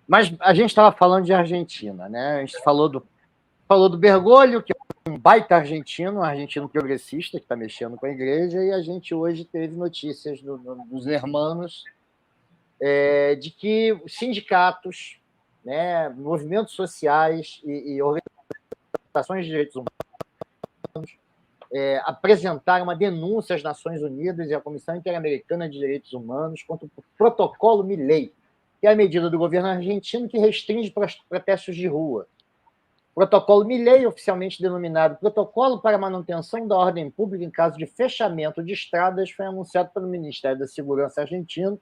Mas a gente estava falando de Argentina, né? A gente falou do Bergoglio, que é um baita argentino, um argentino progressista, que está mexendo com a igreja, e a gente hoje teve notícias dos hermanos de que os sindicatos, né, movimentos sociais e organizações de direitos humanos apresentaram uma denúncia às Nações Unidas e à Comissão Interamericana de Direitos Humanos contra o Protocolo Milei, que é a medida do governo argentino que restringe protestos de rua. O Protocolo Milei, oficialmente denominado Protocolo para a Manutenção da Ordem Pública em caso de fechamento de estradas, foi anunciado pelo Ministério da Segurança argentino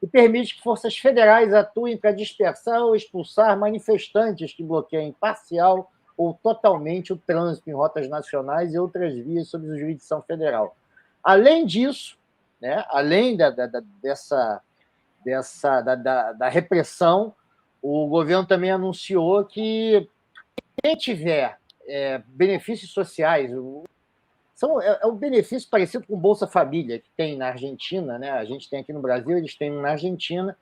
e permite que forças federais atuem para dispersar ou expulsar manifestantes que bloqueiem parcial ou totalmente o trânsito em rotas nacionais e outras vias sob jurisdição federal. Além disso, né, além da repressão, o governo também anunciou que quem tiver benefícios sociais, é um benefício parecido com o Bolsa Família, que tem na Argentina, né? A gente tem aqui no Brasil, eles têm na Argentina.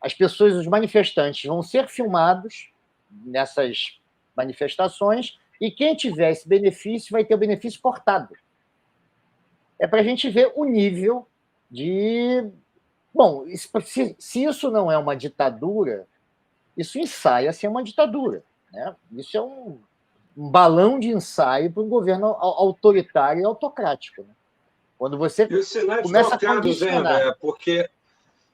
As pessoas, os manifestantes, vão ser filmados nessas manifestações e quem tiver esse benefício vai ter o benefício cortado. É para a gente ver o nível de... Bom, se isso não é uma ditadura, isso ensaia a ser uma ditadura, né? Isso é um balão de ensaio para um governo autoritário e autocrático. Né? Quando você e os sinais começa trocados, a condicionar... André, porque...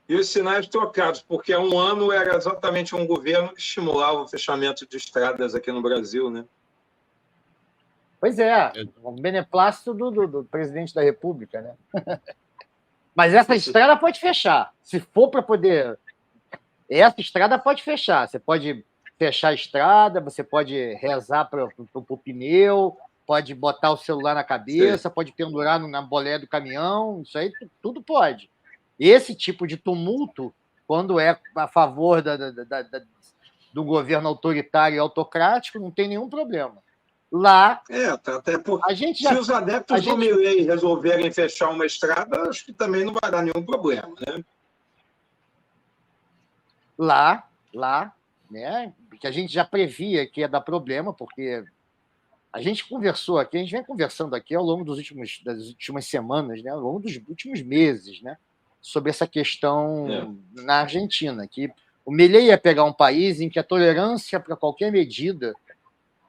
E os sinais trocados, porque há um ano era exatamente um governo que estimulava o fechamento de estradas aqui no Brasil, né? Pois é, o beneplácito do presidente da República, né? Mas essa estrada pode fechar. Se for para poder... Essa estrada pode fechar. Você pode fechar a estrada, você pode rezar para o pneu, pode botar o celular na cabeça, sim, pode pendurar na boleia do caminhão, isso aí tudo pode. Esse tipo de tumulto, quando é a favor do governo autoritário e autocrático, não tem nenhum problema. Lá, até porque se os adeptos do Milei resolverem fechar uma estrada, acho que também não vai dar nenhum problema, né? Lá, né, que a gente já previa que ia dar problema, porque a gente conversou aqui, a gente vem conversando aqui ao longo das últimas semanas, né, ao longo dos últimos meses, né, sobre essa questão na Argentina, que o Milei ia pegar um país em que a tolerância para qualquer medida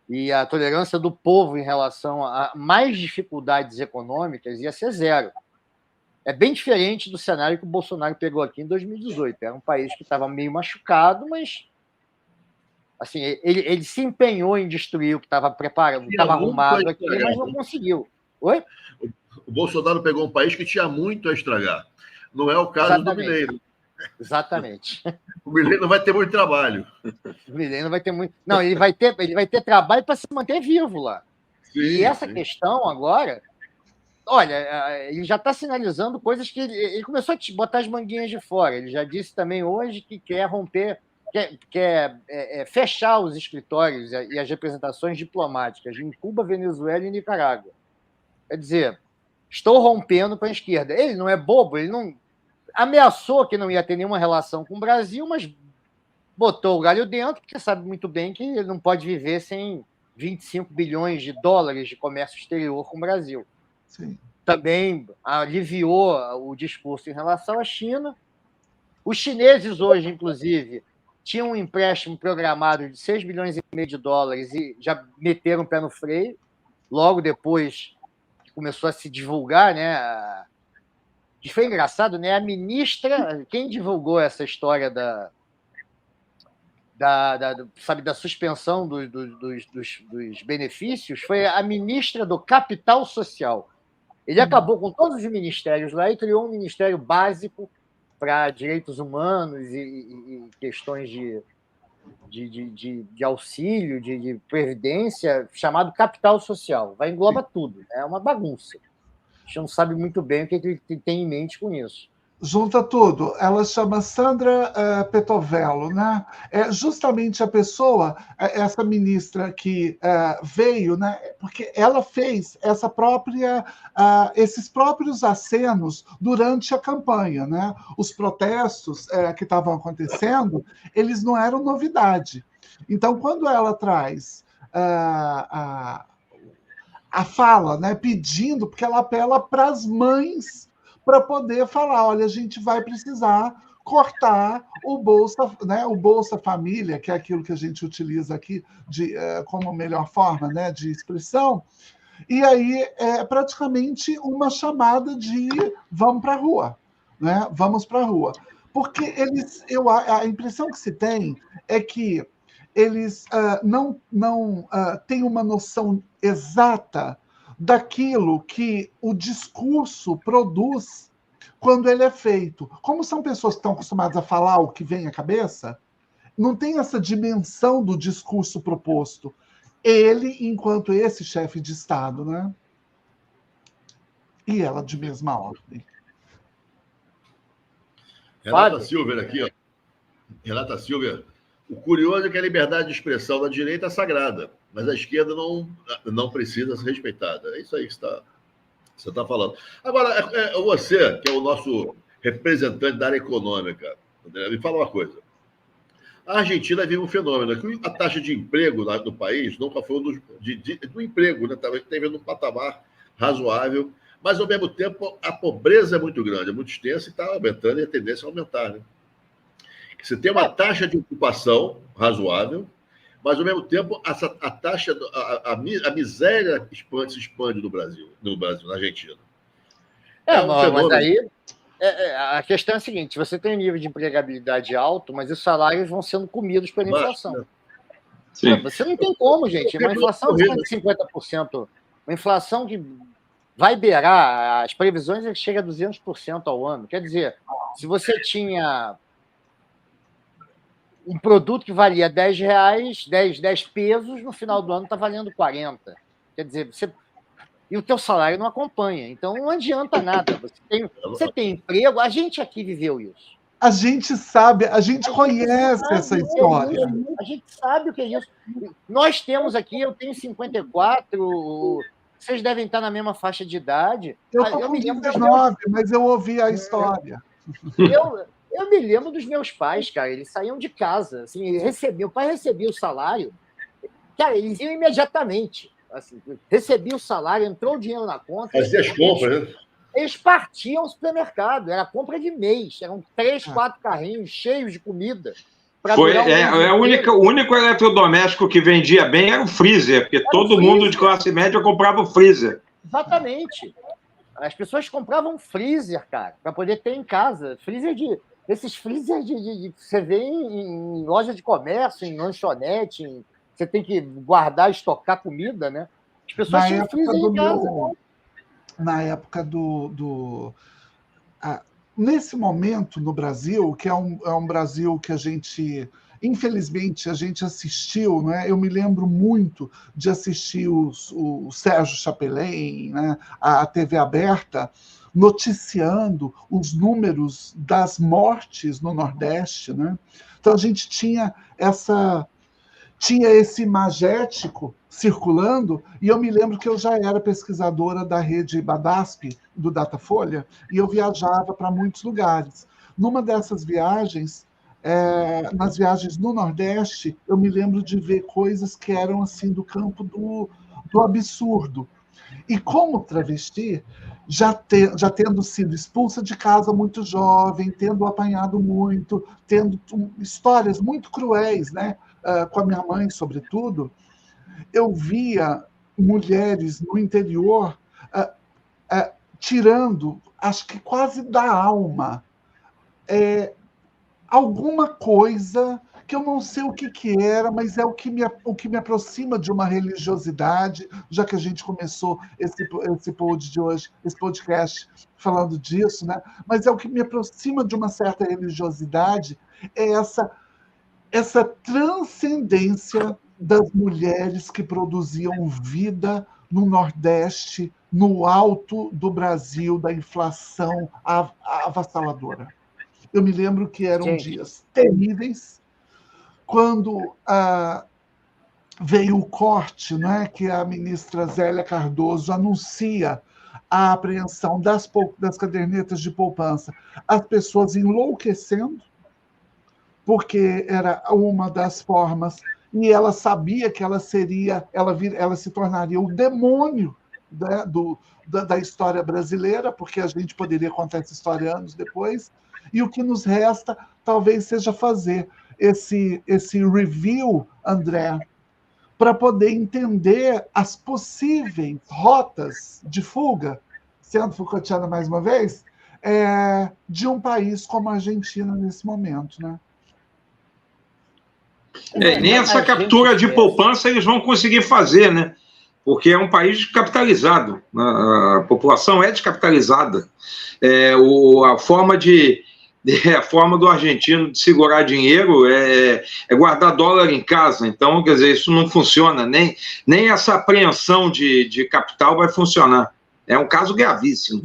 e a tolerância do povo em relação a mais dificuldades econômicas ia ser zero. É bem diferente do cenário que o Bolsonaro pegou aqui em 2018. Era um país que estava meio machucado, mas assim, ele se empenhou em destruir o que estava preparado, estava arrumado aqui, mas não conseguiu. Oi? O Bolsonaro pegou um país que tinha muito a estragar. Não é o caso do Milei. Exatamente. O Milei não vai ter muito trabalho. O Milei não vai ter muito. Não, ele vai ter trabalho para se manter vivo lá. Sim, e essa questão agora, olha, ele já está sinalizando coisas que ele começou a botar as manguinhas de fora. Ele já disse também hoje que quer romper, quer fechar os escritórios e as representações diplomáticas em Cuba, Venezuela e Nicarágua. Quer dizer, estou rompendo com a esquerda. Ele não é bobo, ele não ameaçou que não ia ter nenhuma relação com o Brasil, mas botou o galho dentro, porque sabe muito bem que ele não pode viver sem 25 bilhões de dólares de comércio exterior com o Brasil. Sim. Também aliviou o discurso em relação à China. Os chineses hoje, inclusive, tinham um empréstimo programado de 6 bilhões e meio de dólares e já meteram o pé no freio, logo depois que começou a se divulgar, né? E foi engraçado, né? A ministra, quem divulgou essa história da suspensão dos benefícios foi a ministra do Capital Social. Ele acabou com todos os ministérios lá e criou um ministério básico para direitos humanos e questões de auxílio, de previdência, chamado Capital Social. Vai engloba tudo. É uma bagunça. A gente não sabe muito bem o que ele tem em mente com isso. Junta tudo. Ela chama Sandra Petovello, né? É justamente a pessoa, essa ministra que veio, né? Porque ela fez esses próprios acenos durante a campanha, né? Os protestos que estavam acontecendo, eles não eram novidade. Então, quando ela traz a fala, né? Pedindo, porque ela apela para as mães para poder falar, olha, a gente vai precisar cortar o Bolsa, né, o Bolsa Família, que é aquilo que a gente utiliza aqui como melhor forma, né, de expressão, e aí é praticamente uma chamada de vamos para a rua, né? Vamos para a rua. Porque a impressão que se tem é que eles não têm uma noção exata daquilo que o discurso produz quando ele é feito. Como são pessoas que estão acostumadas a falar o que vem à cabeça, não tem essa dimensão do discurso proposto. Ele, enquanto esse chefe de Estado, né? E ela de mesma ordem. Renata Silver aqui, ó. Renata Silver. O curioso é que a liberdade de expressão da direita é sagrada, mas a esquerda não precisa ser respeitada. É isso aí que você está falando. Agora, você, que é o nosso representante da área econômica, me fala uma coisa. A Argentina vive um fenômeno, que a taxa de emprego no país nunca foi do emprego, né? Esteve num patamar razoável, mas, ao mesmo tempo, a pobreza é muito grande, é muito extensa e está aumentando, e a tendência é aumentar, né? Você tem uma taxa de ocupação razoável, mas, ao mesmo tempo, a miséria se expande no Brasil, na Argentina. Mas aí a questão é a seguinte: você tem um nível de empregabilidade alto, mas os salários vão sendo comidos pela inflação. Sim. Você não tem como, gente. Uma inflação de 50%, uma inflação que vai beirar, as previsões é que chega a 200% ao ano. Quer dizer, se você tinha um produto que valia R$10, 10 pesos, no final do ano está valendo 40. Quer dizer, e o teu salário não acompanha. Então, não adianta nada. Você tem emprego, a gente aqui viveu isso. A gente sabe, a gente conhece essa história. A gente sabe o que é isso. Nós temos aqui, eu tenho 54, vocês devem estar na mesma faixa de idade. Eu estou com 19, mas eu ouvi a história. Eu me lembro dos meus pais, cara, eles saíam de casa, assim, meu pai recebia o salário, cara, eles iam imediatamente, assim, recebia o salário, entrou o dinheiro na conta. Fazia as compras, né? Eles partiam ao supermercado, era compra de mês, eram 3, 4 carrinhos cheios de comida. O único eletrodoméstico que vendia bem era o freezer, porque todo mundo de classe média comprava o freezer. Exatamente. As pessoas compravam freezer, cara, para poder ter em casa. Esses freezer que você vê em loja de comércio, em lanchonete, você tem que guardar, estocar comida, né? As pessoas tinham freezer em casa. Na época nesse momento no Brasil, que é um Brasil que a gente, infelizmente, a gente assistiu, né? Eu me lembro muito de assistir o Sérgio Chapelain, né? A TV aberta, noticiando os números das mortes no Nordeste, né? Então a gente tinha esse imagético circulando, e eu me lembro que eu já era pesquisadora da rede Badasp, do Datafolha, e eu viajava para muitos lugares. Numa dessas viagens, nas viagens no Nordeste, eu me lembro de ver coisas que eram assim do campo do absurdo. E como travesti, já tendo sido expulsa de casa muito jovem, tendo apanhado muito, tendo histórias muito cruéis, né? Com a minha mãe, sobretudo, eu via mulheres no interior tirando, acho que quase da alma, alguma coisa que eu não sei o que era, mas é o que me aproxima de uma religiosidade, já que a gente começou esse pod de hoje, esse podcast falando disso, né? Mas é o que me aproxima de uma certa religiosidade, é essa transcendência das mulheres que produziam vida no Nordeste, no alto do Brasil, da inflação avassaladora. Eu me lembro que eram dias terríveis, quando veio o corte, né, que a ministra Zélia Cardoso anuncia a apreensão das cadernetas de poupança, as pessoas enlouquecendo, porque era uma das formas, e ela sabia que ela se tornaria o demônio, né, da história brasileira, porque a gente poderia contar essa história anos depois, e o que nos resta talvez seja fazer esse review, André, para poder entender as possíveis rotas de fuga, sendo Foucaultiana mais uma vez, de um país como a Argentina nesse momento, né? Nem essa captura de poupança eles vão conseguir fazer, né? Porque é um país capitalizado, a população é descapitalizada. A forma do argentino de segurar dinheiro é guardar dólar em casa. Então, quer dizer, isso não funciona, nem essa apreensão de capital vai funcionar. É um caso gravíssimo.